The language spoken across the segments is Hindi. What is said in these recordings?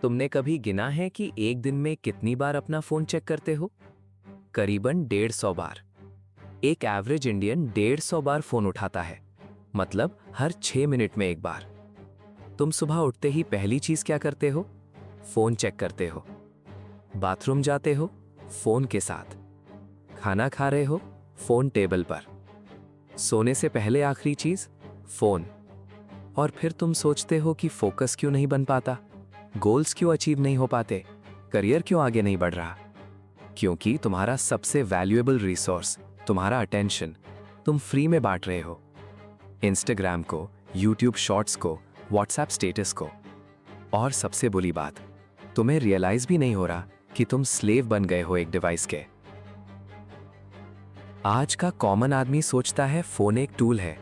तुमने कभी गिना है कि एक दिन में कितनी बार अपना फोन चेक करते हो? करीबन 150 बार। एक एवरेज इंडियन 150 बार फोन उठाता है, मतलब हर 6 मिनट में एक बार। तुम सुबह उठते ही पहली चीज क्या करते हो? फोन चेक करते हो। बाथरूम जाते हो, फोन के साथ। खाना खा रहे हो, फोन टेबल पर। सोने से पहले आखिरी चीज, फोन। और फिर तुम सोचते हो कि फोकस क्यों नहीं बन पाता, गोल्स क्यों अचीव नहीं हो पाते, करियर क्यों आगे नहीं बढ़ रहा? क्योंकि तुम्हारा सबसे वैल्यूएबल रिसोर्स, तुम्हारा अटेंशन, तुम फ्री में बांट रहे हो। इंस्टाग्राम को, यूट्यूब शॉर्ट्स को, व्हाट्सएप स्टेटस को। और सबसे बुरी बात, तुम्हें रियलाइज भी नहीं हो रहा कि तुम स्लेव बन गए हो एक डिवाइस के। आज का कॉमन आदमी सोचता है फोन एक टूल है,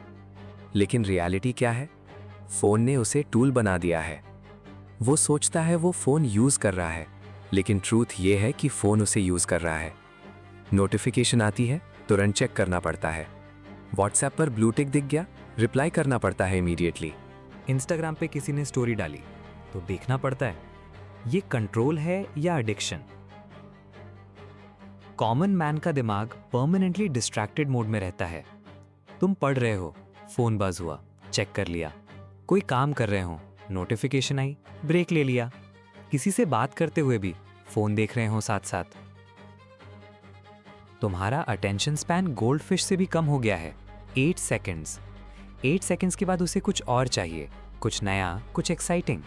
लेकिन रियलिटी क्या है? फोन ने उसे टूल बना दिया है। वो सोचता है वो फोन यूज कर रहा है, लेकिन ट्रूथ ये है कि फोन उसे यूज कर रहा है। नोटिफिकेशन आती है, तुरंत चेक करना पड़ता है। व्हाट्सएप पर ब्लू टिक दिख गया, रिप्लाई करना पड़ता है इमीडिएटली। इंस्टाग्राम पे किसी ने स्टोरी डाली तो देखना पड़ता है। ये कंट्रोल है या एडिक्शन? कॉमन मैन का दिमाग परमानेंटली डिस्ट्रैक्टेड मोड में रहता है। तुम पढ़ रहे हो, फोन बज हुआ, चेक कर लिया। कोई काम कर रहे हो, नोटिफिकेशन आई, ब्रेक ले लिया। किसी से बात करते हुए भी फोन देख रहे हो साथ साथ। तुम्हारा अटेंशन स्पैन गोल्ड फिश से भी कम हो गया है। 8 सेकेंड्स। 8 सेकेंड्स के बाद उसे कुछ और चाहिए, कुछ नया, कुछ एक्साइटिंग।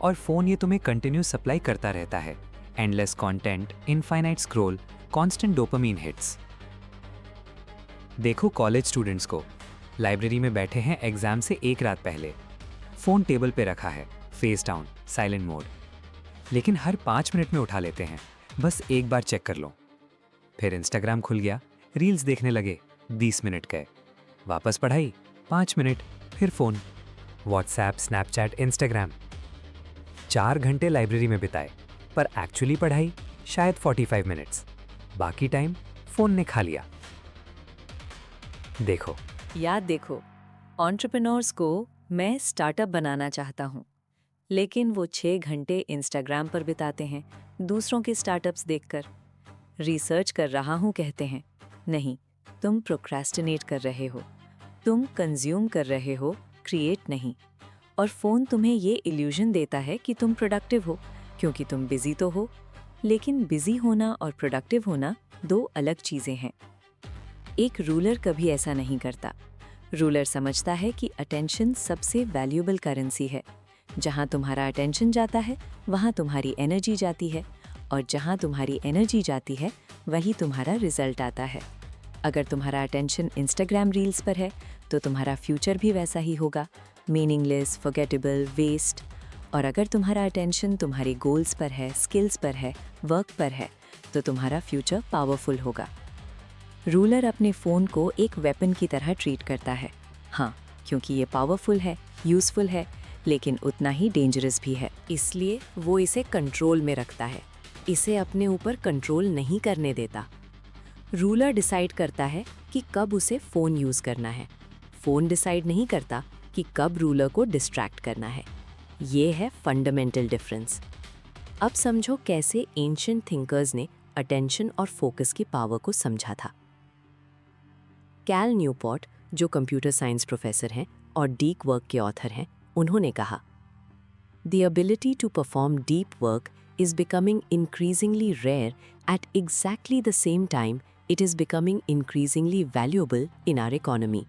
और फोन ये तुम्हें कंटिन्यूस सप्लाई करता रहता है। Endless content, infinite scroll, constant dopamine hits. देखो कॉलेज स्टूडेंट्स को, लाइब्रेरी में बैठे हैं एग्जाम से एक रात पहले। फोन टेबल पे रखा है, फेस डाउन, साइलेंट मोड। लेकिन हर 5 मिनट में उठा लेते हैं, बस एक बार चेक कर लो। फिर इंस्टाग्राम खुल गया, रील्स देखने लगे, 20 मिनट गए। वापस पढ़ाई, 5 मिनट, फिर फोन। WhatsApp, Snapchat, Instagram. 4 घंटे लाइब्रेरी में बिताए, पर एक्चुअली पढ़ाई शायद 45 मिनट्स। बाकी टाइम फोन ने खा लिया। देखो, याद देखो, एंटरप्रेन्योर्स को मैं स्टार्टअप बनाना चाहता हूँ, लेकिन वो 6 घंटे इंस्टाग्राम पर बिताते हैं दूसरों के स्टार्टअप्स देखकर। रिसर्च कर रहा हूँ कहते हैं, नहीं, तुम प्रोक्रेस्टिनेट कर रहे हो। तुम कंज्यूम कर रहे हो, क्रिएट नहीं। और फोन तुम्हें ये इल्यूजन देता है कि तुम प्रोडक्टिव हो, क्योंकि तुम बिजी तो हो। लेकिन बिजी होना और प्रोडक्टिव होना 2 अलग चीजें हैं। एक रूलर कभी ऐसा नहीं करता। रूलर समझता है कि अटेंशन सबसे वैल्यूएबल करेंसी है। जहां तुम्हारा अटेंशन जाता है, वहां तुम्हारी एनर्जी जाती है, और जहां तुम्हारी एनर्जी जाती है, वही तुम्हारा रिजल्ट आता है। अगर तुम्हारा अटेंशन इंस्टाग्राम रील्स पर है, तो तुम्हारा फ्यूचर भी वैसा ही होगा, मीनिंगलेस, फॉरगेटेबल, वेस्ट। और अगर तुम्हारा अटेंशन तुम्हारी गोल्स पर है, स्किल्स पर है, वर्क पर है, तो तुम्हारा फ्यूचर पावरफुल होगा। रूलर अपने फ़ोन को एक वेपन की तरह ट्रीट करता है। हाँ, क्योंकि ये पावरफुल है, यूज़फुल है, लेकिन उतना ही डेंजरस भी है। इसलिए वो इसे कंट्रोल में रखता है, इसे अपने ऊपर कंट्रोल नहीं करने देता। रूलर डिसाइड करता है कि कब उसे फ़ोन यूज़ करना है। फ़ोन डिसाइड नहीं करता कि कब रूलर को डिस्ट्रैक्ट करना है। ये है फंडामेंटल डिफरेंस। अब समझो कैसे एंशिएंट थिंकर्स ने अटेंशन और फोकस की पावर को समझा था। कैल न्यूपोर्ट, जो कंप्यूटर साइंस प्रोफेसर हैं और डीप वर्क के ऑथर हैं, उन्होंने कहा, "The ability to perform deep work is becoming increasingly rare at exactly the same time it is becoming increasingly valuable in our economy."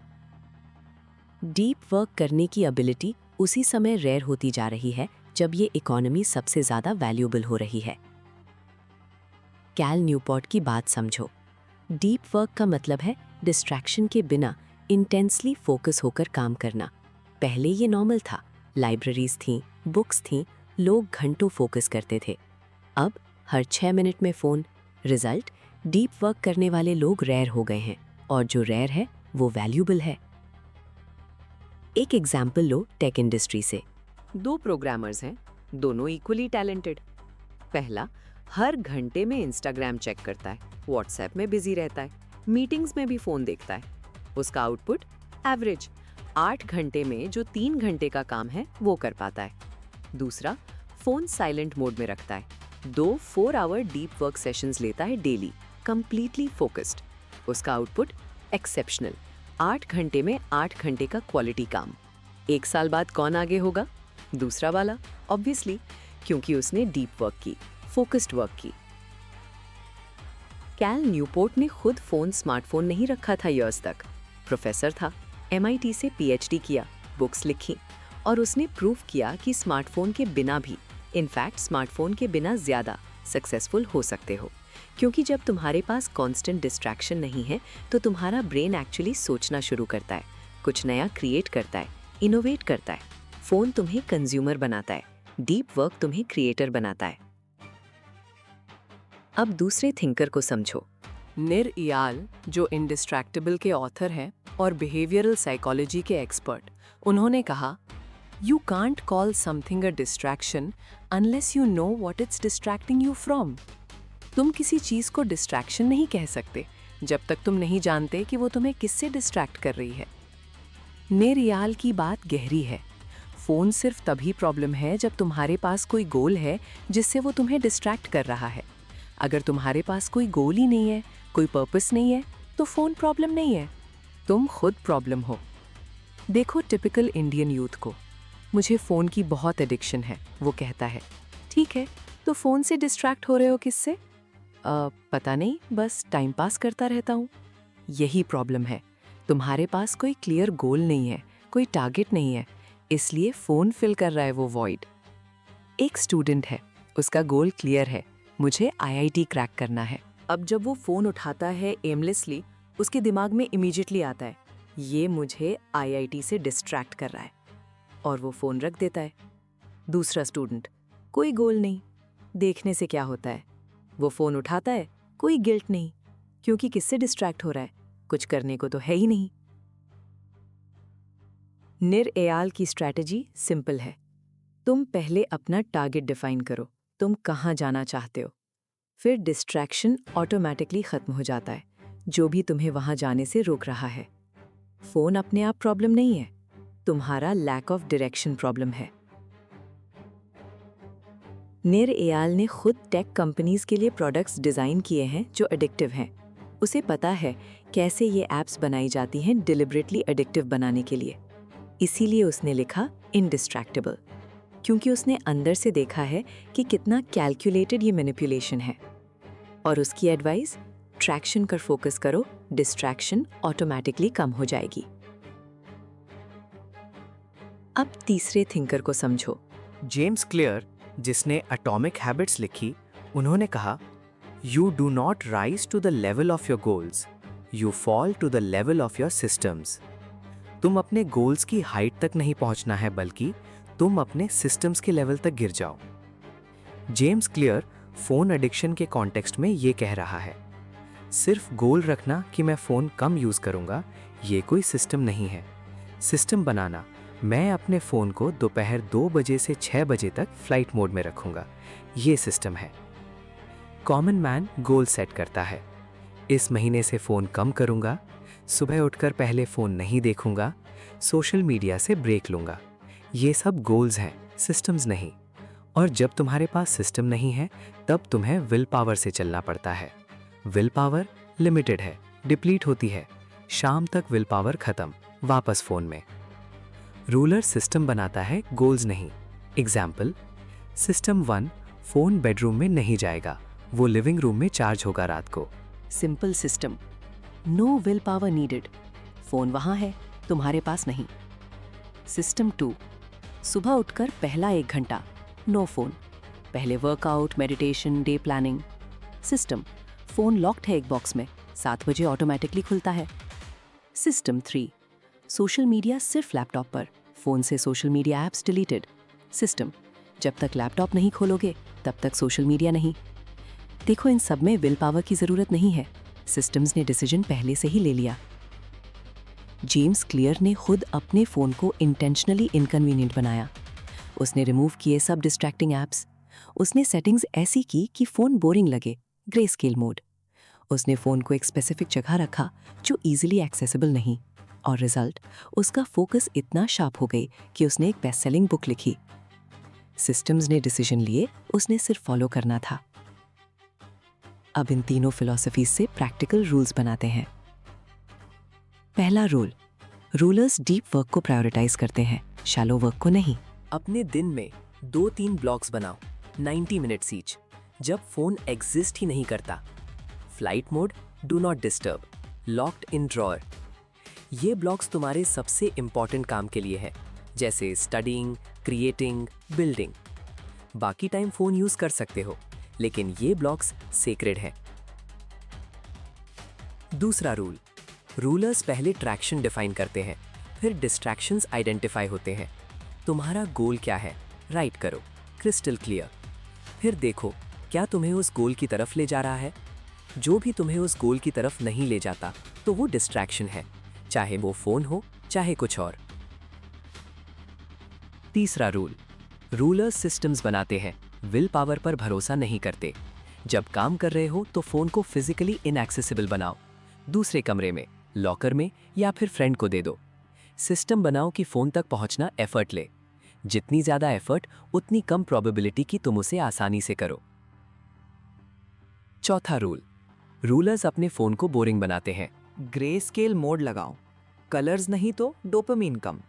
Deep work करने की एबिलिटी उसी समय रेयर होती जा रही है जब ये इकोनॉमी सबसे ज़्यादा वैल्यूएबल हो रही है। कैल न्यूपोर्ट की बात समझो। डीप वर्क का मतलब है डिस्ट्रैक्शन के बिना इंटेंसली फोकस होकर काम करना। पहले ये नॉर्मल था, लाइब्रेरीज थीं, बुक्स थीं, लोग घंटों फोकस करते थे। अब हर 6 मिनट में फ़ोन। रिजल्ट, डीप वर्क करने वाले लोग रेयर हो गए हैं, और जो रेयर है वो वैल्यूएबल है। एक एग्जाम्पल लो टेक इंडस्ट्री से। 2 प्रोग्रामर्स हैं, दोनों इक्वली टैलेंटेड। पहला हर घंटे में इंस्टाग्राम चेक करता है, व्हाट्सएप में बिजी रहता है, मीटिंग्स में भी फोन देखता है। उसका आउटपुट एवरेज 8 घंटे में जो 3 घंटे का काम है वो कर पाता है। दूसरा फोन साइलेंट मोड में रखता है। 2 4 आवर डीप वर्क सेशंस लेता है डेली, कंप्लीटली फोकस्ड। उसका आउटपुट एक्सेप्शनल, 8 घंटे में 8 घंटे का क्वालिटी काम। 1 साल बाद कौन आगे होगा? दूसरा वाला, ऑब्वियसली, क्योंकि उसने डीप वर्क की, फोकस्ड वर्क की। कैल न्यूपोर्ट ने खुद फोन स्मार्टफोन नहीं रखा था ईयर्स तक। प्रोफेसर था, MIT से PhD किया, बुक्स लिखी, और उसने प्रूव किया कि स्मार्टफोन के बिना भी, इनफैक्ट स्मार्टफोन के बिना ज़्यादा सक्सेसफुल हो सकते हो। क्योंकि जब तुम्हारे पास कांस्टेंट डिस्ट्रैक्शन नहीं है तो तुम्हारा ब्रेन एक्चुअली सोचना शुरू करता है, कुछ नया क्रिएट करता है, इनोवेट करता है। फ़ोन तुम्हें कंज्यूमर बनाता है, डीप वर्क तुम्हें क्रिएटर बनाता है। अब दूसरे थिंकर को समझो। निर इयाल, जो इंडिस्ट्रैक्टेबल के ऑथर हैं और बिहेवियरल साइकोलॉजी के एक्सपर्ट, उन्होंने कहा, you can't call something a distraction unless you know what it's distracting you from. तुम किसी चीज़ को डिस्ट्रैक्शन नहीं कह सकते जब तक तुम नहीं जानते कि वो तुम्हें किससे डिस्ट्रैक्ट कर रही है। निर इयाल की बात गहरी है। फ़ोन सिर्फ तभी प्रॉब्लम है जब तुम्हारे पास कोई गोल है जिससे वो तुम्हें डिस्ट्रैक्ट कर रहा है। अगर तुम्हारे पास कोई गोल ही नहीं है, कोई पर्पस नहीं है, तो फ़ोन प्रॉब्लम नहीं है, तुम खुद प्रॉब्लम हो। देखो टिपिकल इंडियन यूथ को, मुझे फ़ोन की बहुत एडिक्शन है, वो कहता है। ठीक है, तो फ़ोन से डिस्ट्रैक्ट हो रहे हो किससे? पता नहीं, बस टाइम पास करता रहता हूँ। यही प्रॉब्लम है, तुम्हारे पास कोई क्लियर गोल नहीं है, कोई टारगेट नहीं है, इसलिए फ़ोन फिल कर रहा है वो वॉइड। एक स्टूडेंट है, उसका गोल क्लियर है, मुझे IIT क्रैक करना है। अब जब वो फ़ोन उठाता है एमलेसली, उसके दिमाग में इमीडिएटली आता है, ये मुझे IIT से डिस्ट्रैक्ट कर रहा है, और वो फ़ोन रख देता है। दूसरा स्टूडेंट, कोई गोल नहीं, देखने से क्या होता है, वो फ़ोन उठाता है, कोई गिल्ट नहीं, क्योंकि किससे डिस्ट्रैक्ट हो रहा है, कुछ करने को तो है ही नहीं। निर इयाल की स्ट्रैटेजी सिंपल है। तुम पहले अपना टारगेट डिफाइन करो, तुम कहाँ जाना चाहते हो, फिर डिस्ट्रैक्शन ऑटोमेटिकली खत्म हो जाता है, जो भी तुम्हें वहाँ जाने से रोक रहा है। फ़ोन अपने आप प्रॉब्लम नहीं है, तुम्हारा लैक ऑफ डायरेक्शन प्रॉब्लम है। निर इयाल ने खुद टेक कंपनीज के लिए प्रोडक्ट्स डिज़ाइन किए हैं जो एडिक्टिव हैं। उसे पता है कैसे ये ऐप्स बनाई जाती हैं डिलिबरेटली एडिक्टिव बनाने के लिए। इसीलिए उसने लिखा इंडिस्ट्रैक्टेबल, क्योंकि उसने अंदर से देखा है कि कितना कैलकुलेटेड ये मैनिपुलेशन है। और उसकी एडवाइस, ट्रैक्शन कर फोकस करो, डिस्ट्रैक्शन ऑटोमेटिकली कम हो जाएगी। अब तीसरे थिंकर को समझो। जेम्स क्लियर, जिसने एटॉमिक हैबिट्स लिखी, उन्होंने कहा, you do not rise to the level of your goals, you fall to the level of your systems. तुम अपने गोल्स की हाइट तक नहीं पहुंचना है, बल्कि तुम अपने सिस्टम्स के लेवल तक गिर जाओ। जेम्स क्लियर फोन एडिक्शन के कॉन्टेक्स्ट में ये कह रहा है, सिर्फ गोल रखना कि मैं फ़ोन कम यूज़ करूँगा, ये कोई सिस्टम नहीं है। सिस्टम बनाना, मैं अपने फ़ोन को दोपहर 2 बजे से 6 बजे तक फ्लाइट मोड में रखूँगा, ये सिस्टम है। कॉमन मैन गोल सेट करता है, इस महीने से फ़ोन कम करूँगा, सुबह उठकर पहले फ़ोन नहीं देखूँगा, सोशल मीडिया से ब्रेक लूँगा। ये सब गोल्स हैं, सिस्टम्स नहीं। और जब तुम्हारे पास सिस्टम नहीं है, तब तुम्हें विल पावर से चलना पड़ता है। विल पावर लिमिटेड है, डिप्लीट होती है, शाम तक विल पावर खत्म, वापस फ़ोन में। रूलर सिस्टम बनाता है, गोल्स नहीं। एग्जाम्पल, सिस्टम 1, फ़ोन बेडरूम में नहीं जाएगा, वो लिविंग रूम में चार्ज होगा रात को। Simple system, no will power needed, phone वहाँ है, तुम्हारे पास नहीं। सिस्टम 2, सुबह उठकर पहला 1 घंटा नो फ़ोन, पहले workout, meditation, day planning. System, phone locked है एक बॉक्स में, 7 बजे ऑटोमेटिकली खुलता है। सिस्टम 3, सोशल मीडिया सिर्फ लैपटॉप पर, फ़ोन से social media apps deleted. System, जब तक लैपटॉप नहीं खोलोगे तब तक सोशल मीडिया नहीं। देखो, इन सब में विल पावर की ज़रूरत नहीं है, सिस्टम्स ने डिसीजन पहले से ही ले लिया। जेम्स क्लियर ने खुद अपने फ़ोन को इंटेंशनली इनकन्वीनियंट बनाया। उसने रिमूव किए सब डिस्ट्रैक्टिंग ऐप्स, उसने सेटिंग्स ऐसी की कि फ़ोन बोरिंग लगे, ग्रे स्केल मोड। उसने फ़ोन को एक स्पेसिफिक जगह रखा जो ईजिली एक्सेसिबल नहीं, और रिजल्ट, उसका फोकस इतना शार्प हो गई कि उसने एक बेस्ट सेलिंग बुक लिखी। सिस्टम्स ने डिसीजन लिए, उसने सिर्फ फॉलो करना था। अब इन तीनों फिलॉसफीज से प्रैक्टिकल रूल्स बनाते हैं। पहला रूल, रूलर्स डीप वर्क को प्रायोरिटाइज करते हैं, शैलो वर्क को नहीं। अपने दिन में 2-3 ब्लॉक्स बनाओ, 90 मिनट्स ईच, जब फोन एग्जिस्ट ही नहीं करता। Flight mode, do not disturb, locked in drawer. ये ब्लॉक्स तुम्हारे सबसे इंपॉर्टेंट काम के लिए है, जैसे स्टडीइंग, क्रिएटिंग, बिल्डिंग। बाकी टाइम फोन यूज कर सकते हो, लेकिन ये ब्लॉक्स सेक्रेड हैं। दूसरा रूल, रूलर्स पहले ट्रैक्शन डिफाइन करते हैं, फिर डिस्ट्रैक्शंस आइडेंटिफाई होते हैं। तुम्हारा गोल क्या है, राइट करो, क्रिस्टल क्लियर। फिर देखो क्या तुम्हें उस गोल की तरफ ले जा रहा है। जो भी तुम्हें उस गोल की तरफ नहीं ले जाता तो वो डिस्ट्रैक्शन है, चाहे वो फोन हो चाहे कुछ और। तीसरा रूल, रूलर्स सिस्टम्स बनाते हैं, विल पावर पर भरोसा नहीं करते। जब काम कर रहे हो तो फोन को फिजिकली इनएक्सेसिबल बनाओ, दूसरे कमरे में, लॉकर में या फिर फ्रेंड को दे दो। सिस्टम बनाओ कि फोन तक पहुंचना एफर्ट ले। जितनी ज्यादा एफर्ट उतनी कम प्रोबेबिलिटी कि तुम उसे आसानी से करो। चौथा रूल, रूलर्स अपने फोन को बोरिंग बनाते हैं। ग्रे स्केल मोड लगाओ, कलर्स नहीं तो डोपामीन कम,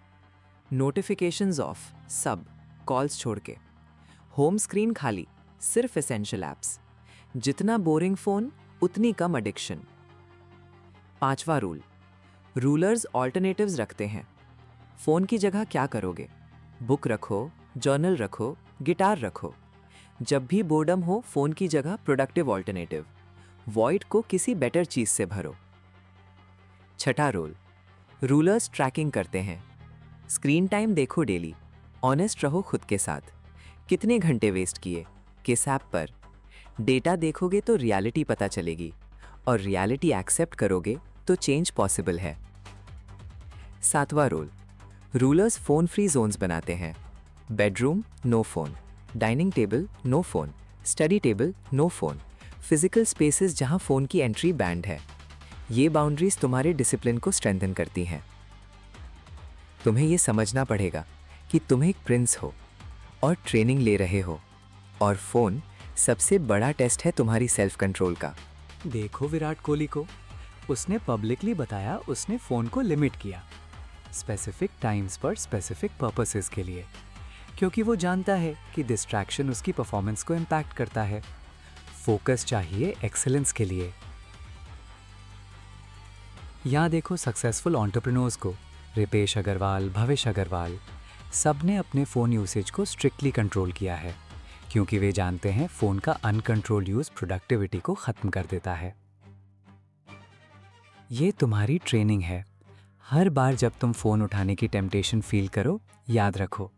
नोटिफिकेशंस ऑफ, सब कॉल्स छोड़ के, होम स्क्रीन खाली, सिर्फ एसेंशियल ऐप्स। जितना बोरिंग फोन उतनी कम एडिक्शन। पांचवा रूल, रूलर्स ऑल्टरनेटिव्स रखते हैं। फोन की जगह क्या करोगे? बुक रखो, जर्नल रखो, गिटार रखो। जब भी बोर्डम हो, फोन की जगह प्रोडक्टिव ऑल्टरनेटिव, वॉइड को किसी बेटर चीज से भरो। छठा रूल, रूलर्स ट्रैकिंग करते हैं। स्क्रीन टाइम देखो डेली, ऑनेस्ट रहो खुद के साथ। कितने घंटे वेस्ट किए, किस ऐप पर। डेटा देखोगे तो रियलिटी पता चलेगी, और रियलिटी एक्सेप्ट करोगे तो चेंज पॉसिबल है। सातवां rule, rulers phone free zones बनाते हैं। Bedroom no phone, dining table no phone, study table no phone, physical spaces जहां फोन की एंट्री बैंड है। ये बाउंड्रीज तुम्हारे डिसिप्लिन को स्ट्रेंथन करती हैं। तुम्हें ये समझना पड़ेगा कि तुम एक प्रिंस हो और ट्रेनिंग ले रहे हो, और फोन सबसे बड़ा टेस्ट है तुम्हारी सेल्फ कंट्रोल का। देखो विराट कोहली को, उसने पब्लिकली बताया उसने फ़ोन को लिमिट किया, स्पेसिफिक टाइम्स पर स्पेसिफिक पर्पसेस के लिए, क्योंकि वो जानता है कि डिस्ट्रैक्शन उसकी परफॉर्मेंस को इम्पैक्ट करता है। फोकस चाहिए एक्सेलेंस के लिए। यहाँ देखो सक्सेसफुल एंटरप्रेन्योर्स को, रिपेश अग्रवाल, भवेश अग्रवाल, सब ने अपने फ़ोन यूसेज को स्ट्रिक्टली कंट्रोल किया है, क्योंकि वे जानते हैं फ़ोन का अनकंट्रोल्ड यूज़ प्रोडक्टिविटी को ख़त्म कर देता है। ये तुम्हारी ट्रेनिंग है। हर बार जब तुम फ़ोन उठाने की टेम्पटेशन फील करो, याद रखो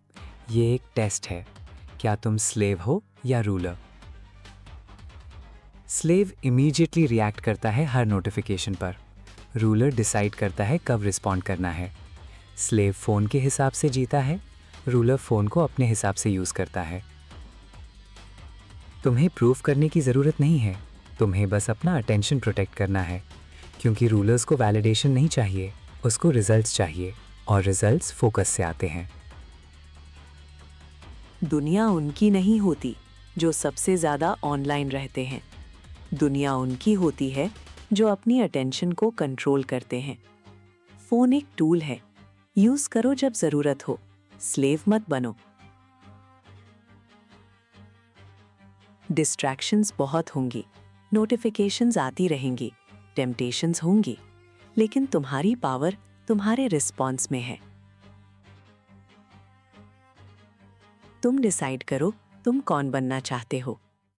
ये एक टेस्ट है, क्या तुम स्लेव हो या रूलर। स्लेव इमीडिएटली रिएक्ट करता है हर नोटिफिकेशन पर, रूलर डिसाइड करता है कब रिस्पॉन्ड करना है। स्लेव फ़ोन के हिसाब से जीता है, रूलर फ़ोन को अपने हिसाब से यूज़ करता है। तुम्हें प्रूव करने की ज़रूरत नहीं है, तुम्हें बस अपना अटेंशन प्रोटेक्ट करना है, क्योंकि रूलर्स को वैलिडेशन नहीं चाहिए, उसको रिजल्ट्स चाहिए, और रिजल्ट्स फोकस से आते हैं। दुनिया उनकी नहीं होती जो सबसे ज़्यादा ऑनलाइन रहते हैं। दुनिया उनकी होती है जो अपनी अटेंशन को कंट्रोल करते हैं। फ़ोन एक टूल है, यूज़ करो जब ज़रूरत हो, स्लेव मत बनो। डिस्ट्रैक्शंस बहुत होंगी, नोटिफिकेशंस आती रहेंगी, टेम्पटेशंस होंगी, लेकिन तुम्हारी पावर तुम्हारे रिस्पॉन्स में है। तुम डिसाइड करो तुम कौन बनना चाहते हो।